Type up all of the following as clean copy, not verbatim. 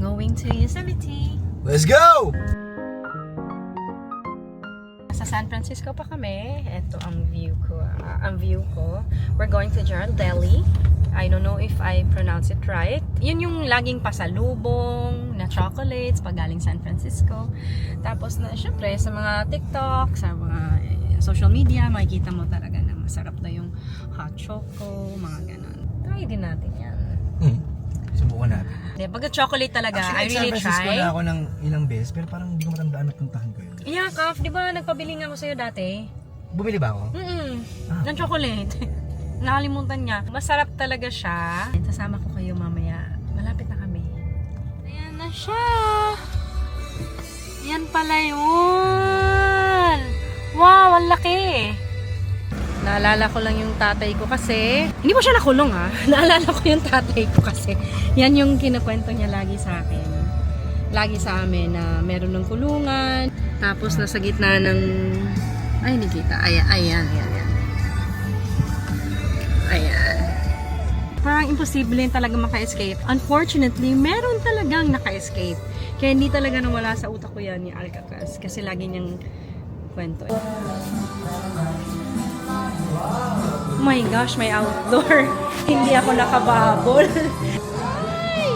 going to Yosemite. Let's go! Sa San Francisco pa kami. Ito ang view ko. We're going to Ghirardelli. I don't know if I pronounce it right. Yun yung laging pasalubong na chocolates pag galing San Francisco. Tapos na syempre sa mga TikTok, sa mga social media, makikita mo talaga na masarap na yung hot choco, mga ganon. Try din natin yan. Subukan natin. Pagka chocolate talaga, I really San Francisco try. na ako ng ilang beses, pero parang hindi ko matandaan na puntahan ko yun. Yeah, Kaf, di ba nagpabili nga ako sa'yo dati? Bumili ba ako? Ng chocolate. Nakalimutan niya. Masarap talaga siya. Sasama ko kayo mamaya. Malapit na kami. Ayan na siya. Yan pala yun. Wow, ang laki. Naalala ko lang yung tatay ko kasi, hindi po siya nakulong ha. Naalala ko yung tatay ko kasi, yan yung kinukwento niya lagi sa akin. Lagi sa amin na meron ng kulungan, tapos nasa gitna ng, ay hindi kita, ayan. Ayan. Parang imposible talaga maka-escape. Unfortunately, meron talagang naka-escape. Kaya hindi talaga nawala sa utak ko yan ni Alcatraz. Kasi lagi niyang kwento. Oh my gosh, may outdoor. Hindi ako nakababol. Ay!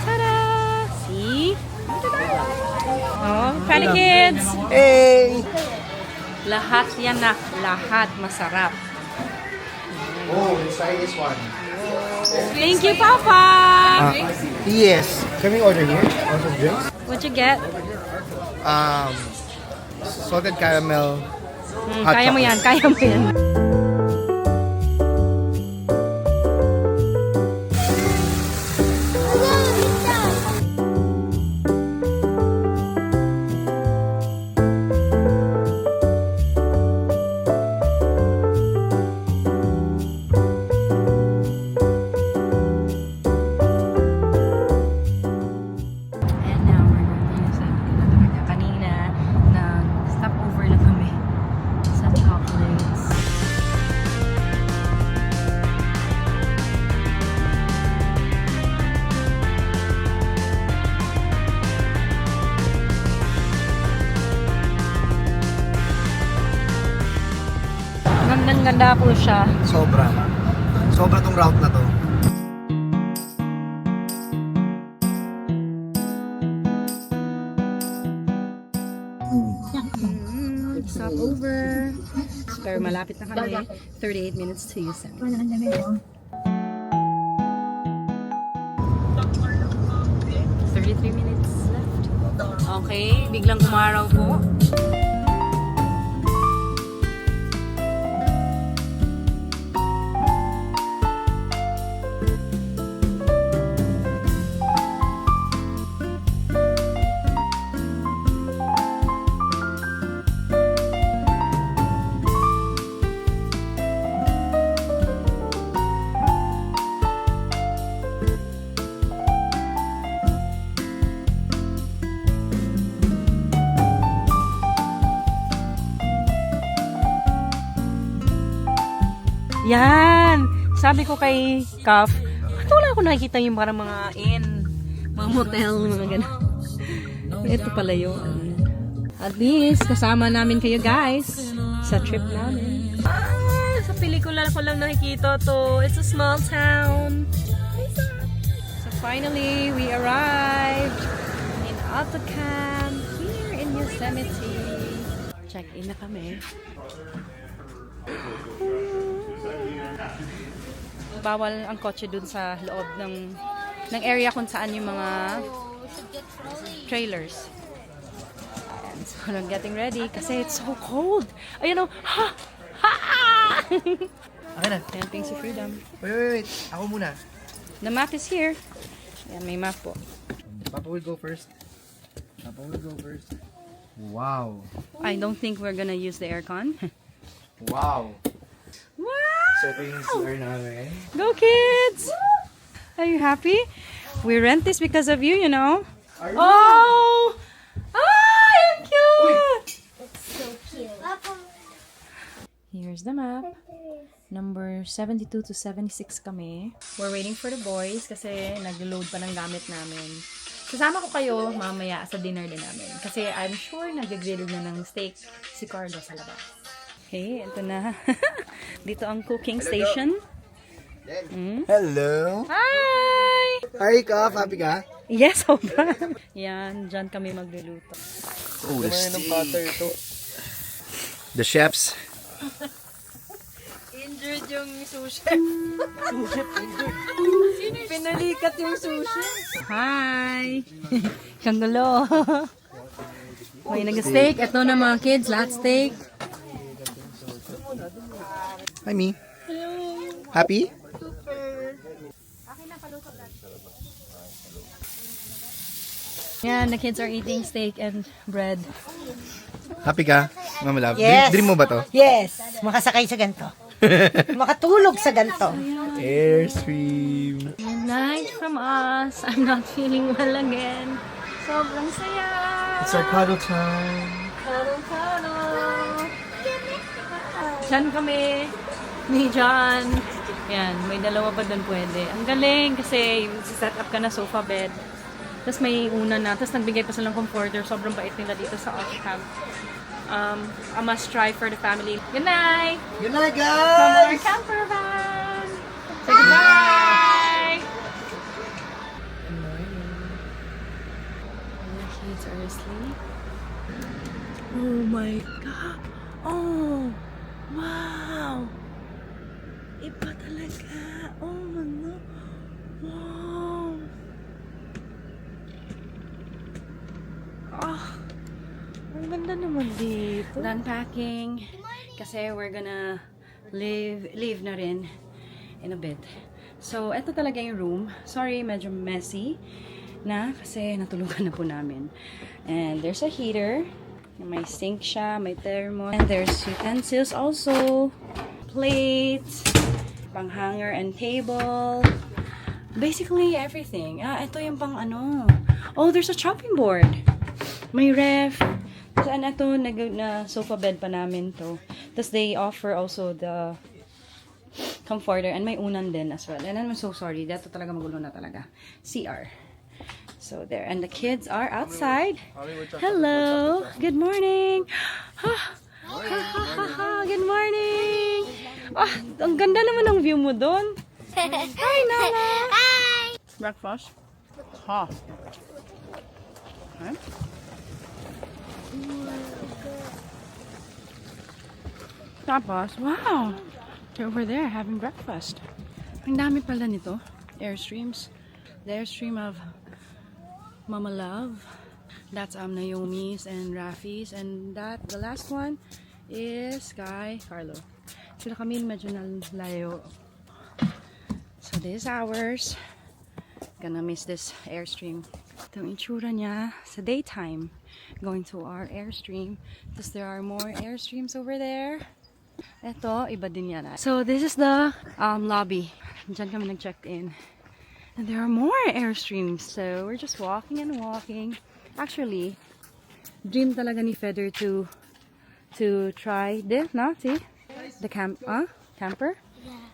Tada! See? Oh, Friday kids! Hey! Lahat yan na. Lahat masarap. Oh, let's try this one. Thank you, Papa! Yes. Can we order here? Also drinks? What'd you get? Salted caramel. Hot Kaya mo yan, chocolate. kaya mo yan. And now we're going to Yosemite na talaga. Kanina, nag-stopover lang kami sa chocolates. Gandang-ganda po siya. Sobra. Sobra tong route na to. Stop over. Pero malapit na kami. 38 minutes to Yosemite. 33 minutes left. Okay, biglang umaraw po. Yan! Sabi ko kay Kaf, wala ako nakikita yung parang mga mga motel, mga gano'n. Ito pala yun. At least, kasama namin kayo guys sa trip namin. Sa pelikula ko lang nakikita to. It's a small town. So finally, we arrived in AutoCamp here in Yosemite. Check-in na kami. Bawal ang kotse dun sa loob ng area kung saan yung mga trailers. Ayan, so I'm getting ready kasi it's so cold. Ayun o. Ha! Ha! Okay na. Ayan, thanks for freedom. Wait. Ako muna. The map is here. Ayan, may map po. Papa will go first. Wow. I don't think we're gonna use the aircon. Wow. Wow! So ito yung store namin. Go kids! Are you happy? We rent this because of you, you know? Oh! Ah, you're cute! It's so cute. Here's the map. Number 72 to 76 kami. We're waiting for the boys kasi nag-load pa ng gamit namin. Kasama ko kayo mamaya sa dinner din namin. Kasi I'm sure nag-grill na ng steak si Carlo sa labas. Okay, ito na. Dito ang cooking station. Hello. Hi! Hi, Kaf. Happy ka? Yes, sobra. Yan, dyan kami magluluto. Oh, the butter to. The chefs. Injured yung sushi. Pinalikat yung sushi. Hi! Kanggulo. May nag-steak. Ito na mga kids, lahat steak. Hi, me. Happy? Yan, the kids are eating steak and bread. Happy ka? Mama Love? Yes. Dream mo ba to? Yes, makasakay sa ganito. Makatulog sa ganito. Airstream. Good night from us. I'm not feeling well again. Sobrang saya. It's our cuddle time. Cuddle. Diyan kami. Ni John. Yan, may dalawa pa doon pwede. Ang galing kasi set up ka na sofa bed. Tapos may una na. Tapos nagbigay pa silang comforter. Sobrang bait nila dito sa Oshcamp. A must try for the family. Good night! Good night, From our guys! camper van! Say goodbye! Good morning. The kids are asleep. Oh my God! Oh! Wow! Iba talaga! Oh no! Wow! Oh! Ang ganda naman dito. Done packing. Kasi we're gonna leave na rin in a bit. So, eto talaga yung room. Sorry, medyo messy na kasi natulugan na po namin. And there's a heater. May sink siya, may thermos. And there's utensils also. Plates, pang hanger and table. Basically, everything. Ito yung pang ano. Oh, there's a chopping board. May ref. Saan na to? Na sofa bed pa namin to. Tapos they offer also the comforter and may unan din as well. And I'm so sorry. Dito talaga magulo na talaga. CR. So there. And the kids are outside. Hello. Good morning. Good morning. Ang ganda naman ng view mo doon. Hi, Nana. Hi. Breakfast? Ha. Huh? Tapos, wow! They're over there having breakfast. Ang dami pala nito. Airstreams. The Airstream of Mama Love. That's Naomi's and Rafi's. And the last one is kay Carlo. Sila kami medyo nalayo. So this is ours. Gonna miss this Airstream. Ito ang itsura niya sa daytime. Going to our Airstream. Tapos there are more Airstreams over there. Ito, iba din yan. So, this is the lobby. Diyan kami nag-check-in. And there are more Airstreams. So, we're just walking and walking. Actually, dream talaga ni Feder to try this, no? See? The camper?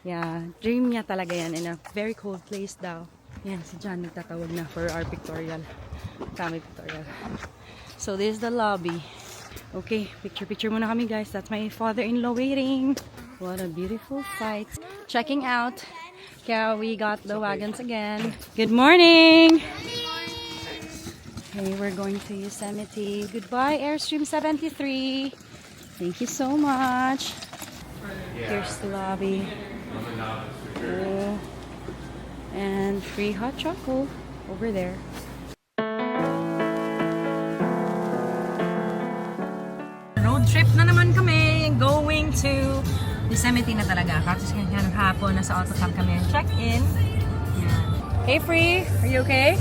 Yeah. Dream niya talaga yan in a very cold place daw. Yan, si John nagtatawag na for our pictorial. Family pictorial. So, this is the lobby. Okay, picture muna kami guys. That's my father-in-law waiting. What a beautiful sight. Checking out. Kaya we got the wagons again. Good morning! Okay, we're going to Yosemite. Goodbye, Airstream 73. Thank you so much. Here's the lobby. Oh. And free hot chocolate over there. Road trip na naman kami. Going to Yosemite na talaga. Tapos kanyan hapon, nasa autocamp kami. Check-in. Yan. Hey, Free! Are you okay?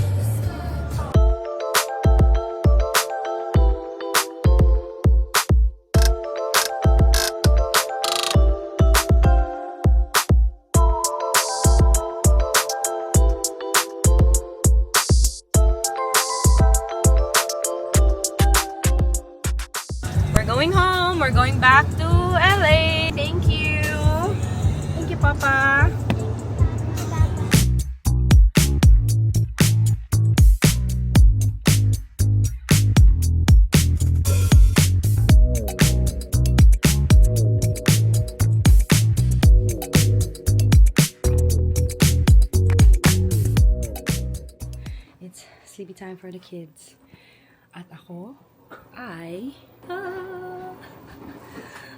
We're going home. We're going back to LA. Thank Papa. It's sleepy time for the kids. At ako ay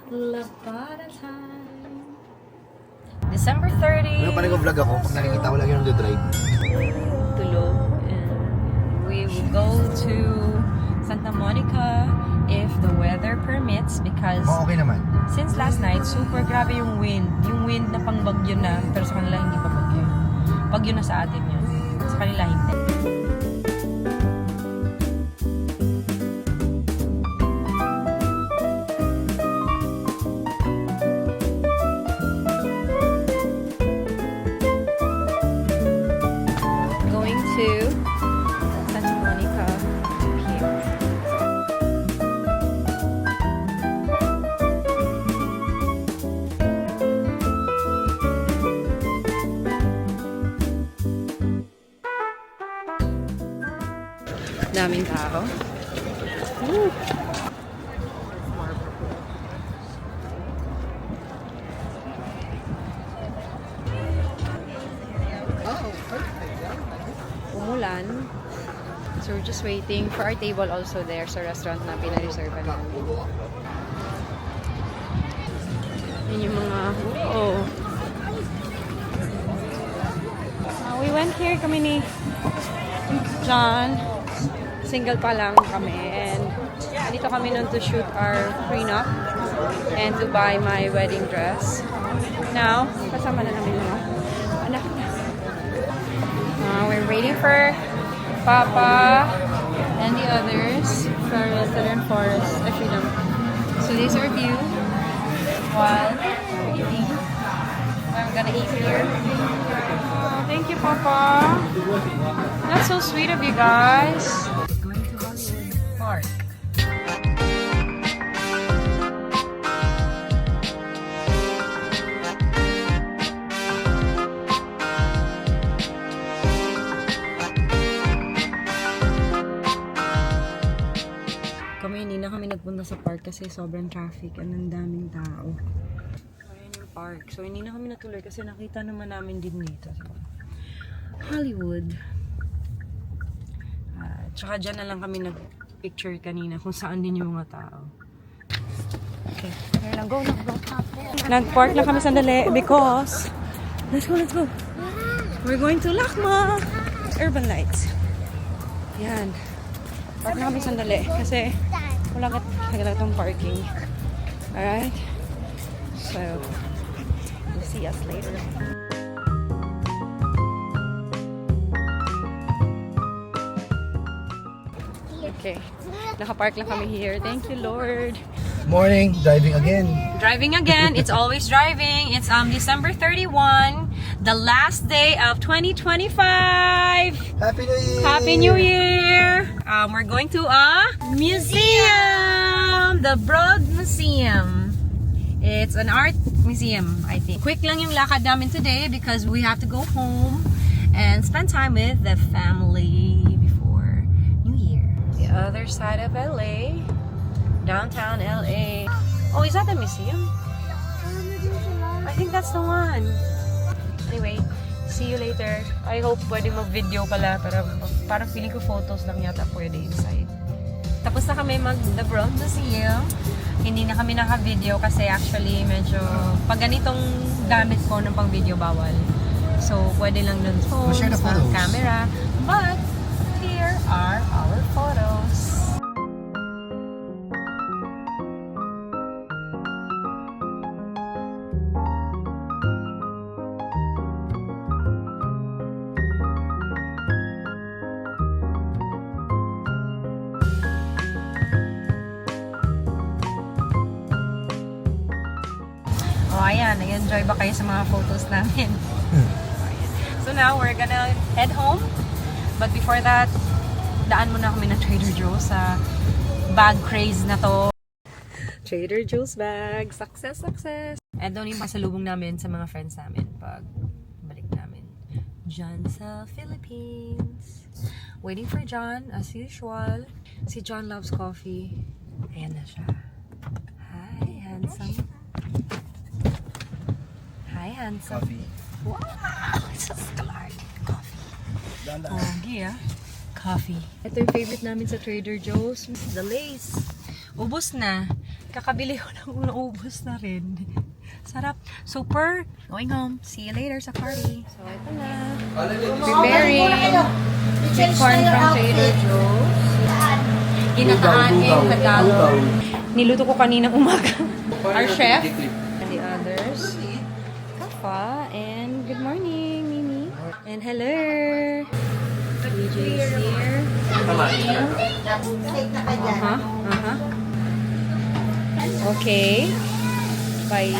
labada time. December 30. Ano pa nag-vlog ako pag nakikita ko lang yung nagdodrive. Tulog. And we will go to Santa Monica if the weather permits because Oh, okay naman. since last night, super grabe yung wind. Yung wind na pang bagyo na, pero sa kanila hindi pa bagyo. Bagyo na sa atin yun. Sa kanila hindi. Going to Santa Monica Pier. Daming tao. Woo! Umulan. So we're just waiting for our table also there sa restaurant na pinareserve namin. Yun yung mga... Oh. We went here kami ni John. Single pa lang kami. And dito kami nun to shoot our prenup and to buy my wedding dress. Now, kasama na namin mga anak na. We're waiting for Papa and the others for Southern Forest, Freedom. So this is our view while we're eating. I'm gonna eat here. Oh, thank you, Papa. That's so sweet of you guys. Going to Hollywood Park. Hindi na kami nagpunta sa park kasi sobrang traffic and ang daming tao. Ayan yung park. So hindi na kami natuloy kasi nakita naman namin din dito. So, Hollywood. Tsaka dyan na lang kami nag-picture kanina kung saan din yung mga tao. Okay. Here lang. Go. Nag-park na kami sandali because let's go. We're going to Lakma Urban Lights. Yan. Park na kami sandali kasi wala ka itong parking. Alright? So, you'll see us later. Okay. Nakapark lang kami here. Thank you, Lord. Morning, driving again. Driving again. It's always driving. It's December 31, the last day of 2025. Happy New Year! Happy New Year! We're going to a museum! The Broad Museum. It's an art museum, I think. Quick lang yung lakad namin today because we have to go home and spend time with the family before New Year. The other side of LA, downtown LA. Oh, is that the museum? I think that's the one. Anyway, see you later. I hope pwede mag-video pala, pero parang feeling ko photos lang yata pwede inside. Tapos na kami mag-The Broad Museum. Hindi na kami naka-video kasi actually medyo pag ganitong gamit ko ng pang-video bawal. So, pwede lang dun phone, We'll share the photos. camera. But, here are our photos. Oh, ayan. Nag-enjoy ba kayo sa mga photos namin? So now, we're gonna head home. But before that, daan muna kami ng Trader Joe's sa bag craze na to. Trader Joe's bag. Success, success. And doon yung pasalubong namin sa mga friends namin pag balik namin. John sa Philippines. Waiting for John as usual. Si John loves coffee. Ayan na siya. Hi, handsome. Hi, handsome. Coffee. Wow! It's a start. Coffee. Okay, Coffee. Ito yung favorite namin sa Trader Joe's. The Lace. Ubus na. Kakabili ko lang naubos na rin. Sarap. Super. Going home. See you later sa party. So, ito na. Preparing. Sweet corn from Trader Joe's. Ginataaneng Tagalog. Niluto ko kaninang umaga. Our chef. And the others. Kafa. And good morning, Mimi. And hello. DJ is here. Okay. By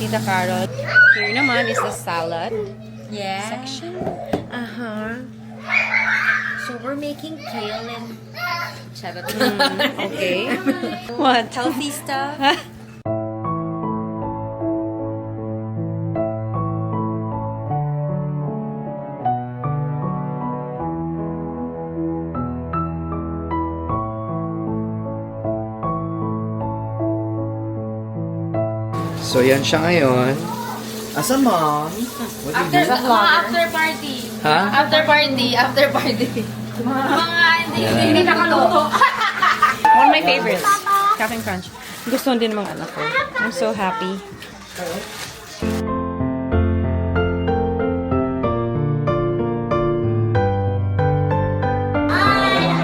Tita Carol. Here naman is the salad section. So we're making kale and Charot. Okay. What? healthy stuff. So, yan siya ngayon. Asa mom? What do you do? After party. Ha? After party. Mga hindi nakaluto. One of my favorites. Captain Crunch. Gusto din ng mga anak ko. I'm so happy.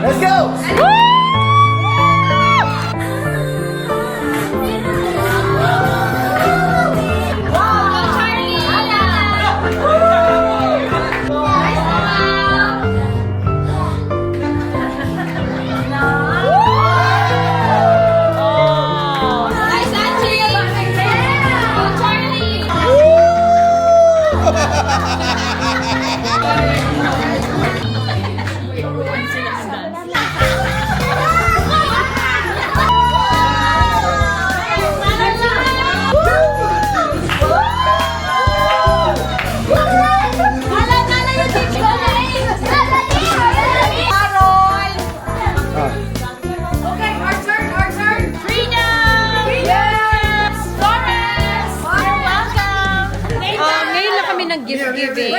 Let's go! Nice Angie! Charlie! Okay, our turn. Freedom! Yes! Flores! You're welcome! Ngayon lang kami nag-gift giving.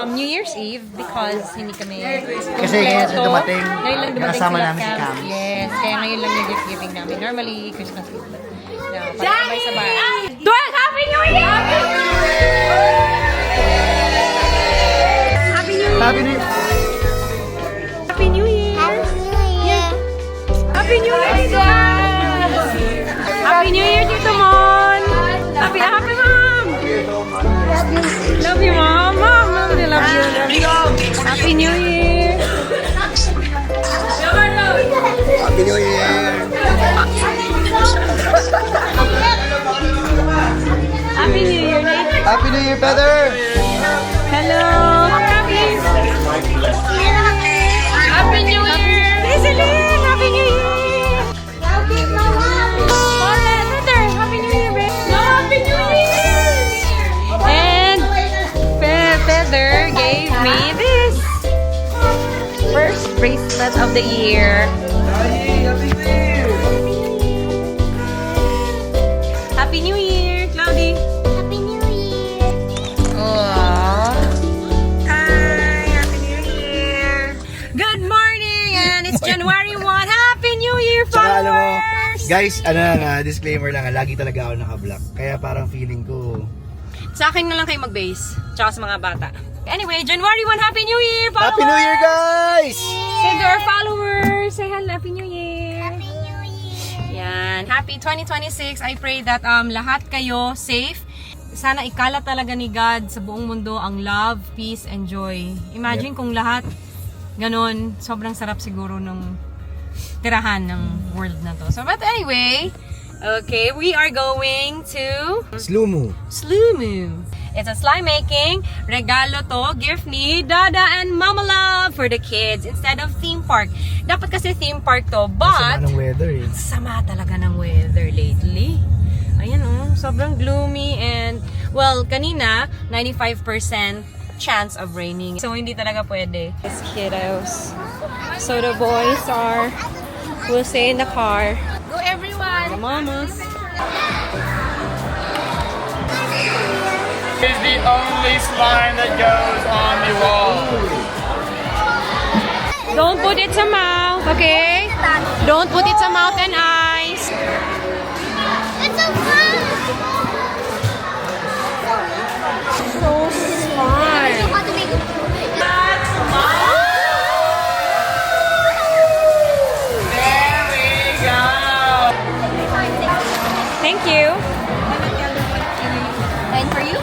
New Year's Eve because hindi kami Kasi ngayon siya dumating. Ngayon lang dumating Nakasama sila namin si Cam. Yes, kaya ngayon lang yung gift giving namin. Normally, Christmas Eve. No, sabay-sabay. 12! Happy New Year! Happy New Year! Happy New Year! Happy New Year! Happy New Year, guys! Happy New Year, Tito Mon! Happy Mom! Love you, Mom! Mom, I love you. Happy New Year! Happy New Year! Happy New Year, Nate! Happy New Year, Feather! Hello! Happy Happy New Year! Iselin! Happy New Year! Alright, Heather! Happy New Year, babe! Happy New Year! And Feather gave me this first bracelet of the year. Happy New Year, Cloudy! Aww. Hi, Happy New Year! Good morning, and it's January 1. Happy New Year, Tsaka alam mo, followers! guys, disclaimer lang, lagi talaga ako naka-block. Kaya parang feeling ko, Sa akin na lang kayo mag-base, tsaka sa mga bata. Anyway, January 1, Happy New Year, followers! Happy New Year, guys! Say to our followers, say hello, Happy New Year! Yan, happy 2026. I pray that lahat kayo safe. Sana ikalat talaga ni God sa buong mundo ang love, peace, and joy. Imagine kung lahat ganon, sobrang sarap siguro nung tirahan ng world na to. So, but anyway, okay, we are going to Slumu. Slumu. It's a slime making. Regalo to, gift ni Dada and Mama Love for the kids instead of theme park. Dapat kasi theme park to, but Sama ng weather eh. sama talaga ng weather lately. Ayan oh, sobrang gloomy and well, kanina 95% chance of raining. So hindi talaga pwede. These kiddos. So the boys will stay in the car. Go everyone! The mamas. Is the only slime that goes on the wall. Don't put it sa mouth, okay? Don't put it sa mouth and eyes. It's so fun! So smart. How to make it? There we go. Thank you. And for you?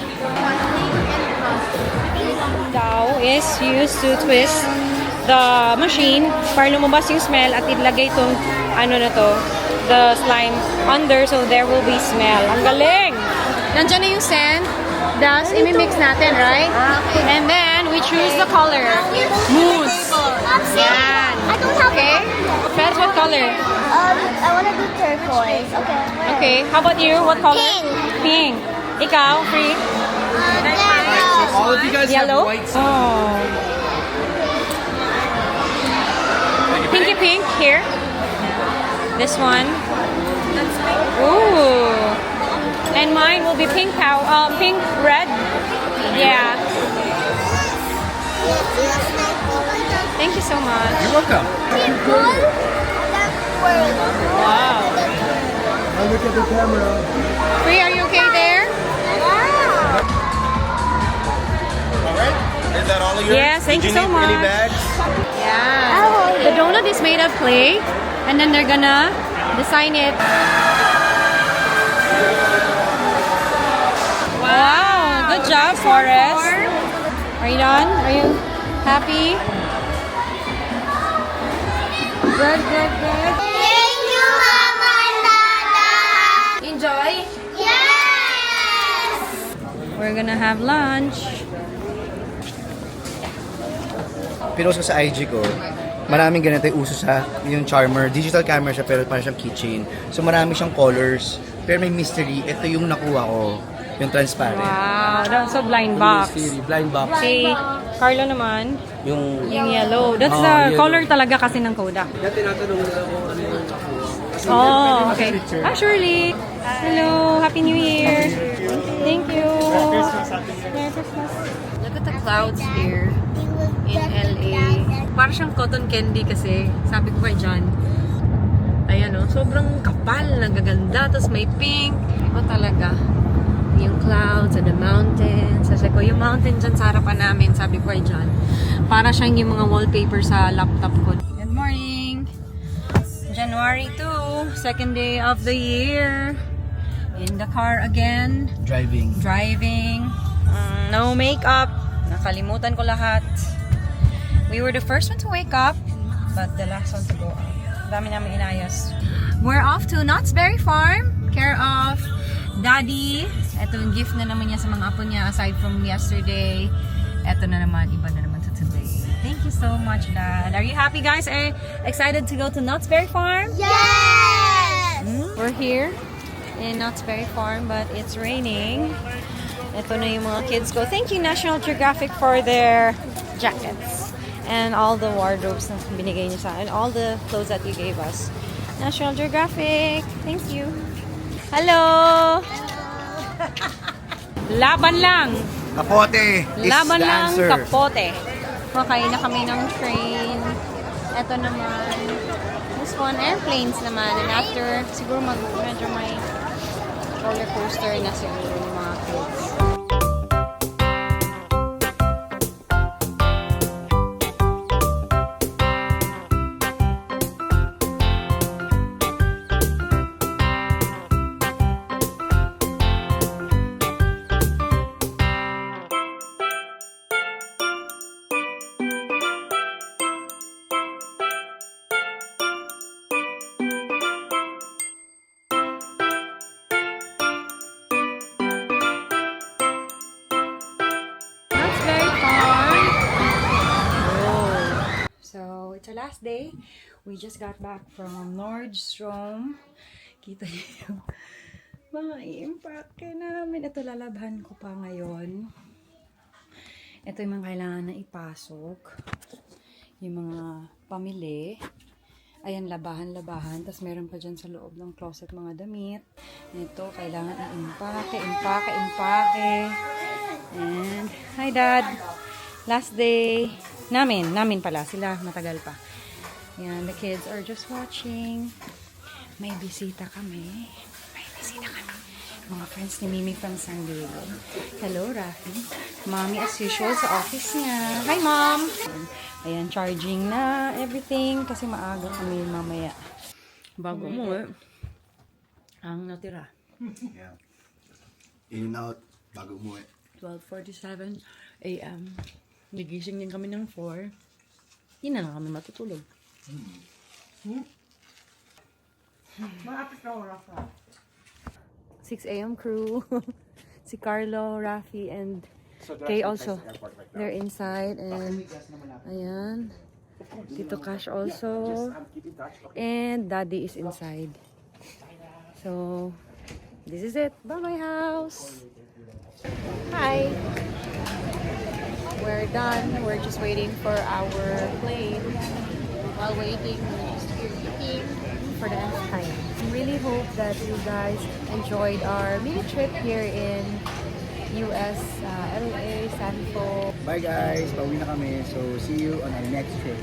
Daw is used to twist the machine para lumabas yung smell at ilagay itong the slime under so there will be smell. Ang galing! Nandiyan na yung sand. Thus, imimix natin, right? And then, we choose the color. Mousse. Yan. I don't have Okay? First, what color? I want to do turquoise. Okay. Okay. How about you? What color? Pink. Pink. Ikaw, free? All of you guys Yellow? have white Oh. Pinky pink here. This one. Ooh. And mine will be pink pink red. Yeah. Thank you so much. You're welcome. Wow. I'll look at the camera. Free, are you okay there? Alright, is that all of yours? Yes, thank Did you so need any much. bags? Yeah. The donut is made of clay, and then they're gonna design it. Wow, good job, Forrest. Are you done? Are you happy? Good, good, good. Thank you, Mama and Dada. Enjoy. Yes! We're gonna have lunch. Pinost ko sa IG ko, maraming ganito yung uso sa yung charmer. Digital camera siya pero parang siyang keychain. So marami siyang colors. Pero may mystery. Ito yung nakuha ko. Yung transparent. Wow, that's a blind box. Mystery, blind box. Si Carlo naman, Yung yung yellow. That's Oh, the yellow. color talaga kasi ng Kodak. Kaya tinatanong nila kung ano yung nakuha. Oh, okay. Ah, Shirley. Hello. Happy New Year. Thank you. Merry Christmas. Look at the clouds here in LA. Parang siyang cotton candy kasi. Sabi ko kay John. Ayan o. Sobrang kapal. Nagaganda. Tapos may pink. Iba talaga. Yung clouds and the mountains. Sabi ko, yung mountain dyan sa harapan namin. Sabi ko kay John. Para siyang yung mga wallpaper sa laptop ko. Good morning. January 2, second day of the year. In the car again. driving. Driving. No makeup. Nakalimutan ko lahat. We were the first one to wake up, but the last one to go out. Dami namin inayos. We're off to Knott's Berry Farm. Care of Daddy. Ito yung gift na naman niya sa mga apo niya aside from yesterday. Ito na naman, iba na naman to today. Thank you so much, Dad. Are you happy, guys? Are you excited to go to Knott's Berry Farm? Yes! We're here in Knott's Berry Farm, but it's raining. Ito na yung mga kids ko. Thank you, National Geographic, for their jackets and all the wardrobes na binigay niyo sa akin, all the clothes that you gave us. National Geographic, thank you. Hello! Laban lang! Kapote is Laban the lang, answer. kapote. Makay na kami ng train. Ito naman. This one, airplanes naman. And after, siguro medyo may roller coaster na siguro yung mga kids. last day. We just got back from Nordstrom. Kita niyo yung mga i-impake namin. Ito, lalabhan ko pa ngayon. Ito yung mga kailangan na ipasok. Yung mga pamili. Ayan, labahan. Tapos meron pa dyan sa loob ng closet mga damit. Ito, kailangan i-impake. And, hi Dad! Last day namin pala. Sila, matagal pa. Yan, the kids are just watching. May bisita kami. Mga friends ni Mimi from San Diego. Hello, Rafi. Mommy as usual sa office niya. Hi, Mom! Ayan, charging na everything kasi maaga kami mamaya. Bago mo ang natira. Yeah. In and out, bago umuwi. 12:47 a.m. Nagising din kami ng 4. Hindi na lang kami matutulog. Mga apis na oras na. 6 a.m. crew. Si Carlo, Rafi, and Kay also. They're inside. And, ayan. Tito Cash also. And Daddy is inside. So, this is it. Bye-bye, house. Hi. We're done. We're just waiting for our plane. While waiting, we're just here eating for the nth time. I really hope that you guys enjoyed our mini trip here in US, LA, San Fo. Bye guys, pauwi na kami. So see you on our next trip.